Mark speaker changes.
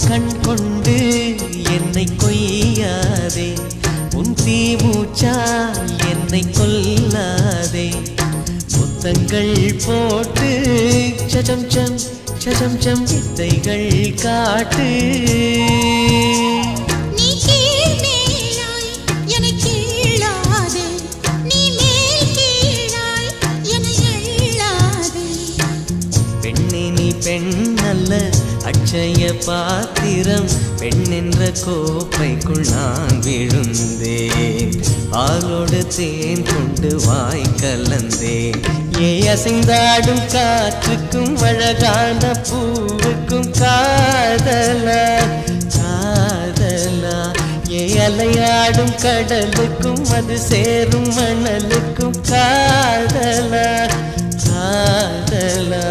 Speaker 1: கண் கொண்டு என்னை கொய்யாதே, உன் தீமூச்சா என்னை கொல்லாதே. முத்தங்கள் போட்டு சஜம் சம் சஜம் சம் வித்தைகள் காட்டு.
Speaker 2: நீ கீழ் மேலாய் என்னை கீழாதே, நீ மேல் கீழாய் என்னை எள்ளாதே.
Speaker 1: பெண்ணே நீ பெண் அல்ல அட்சய பாத்திரம், பெண் என்ற கோப்பைக்குள் நான் விழுந்தேன். பாலோடு தேன் கொண்டு வாய் கலந்தேன். ஏ அசைந்தாடும் காற்றுக்கும் அழகான பூவுக்கும் காதலா காதலா. ஏ அலையாடும் கடலுக்கும் அது சேரும் மணலுக்கும் காதலா காதலா.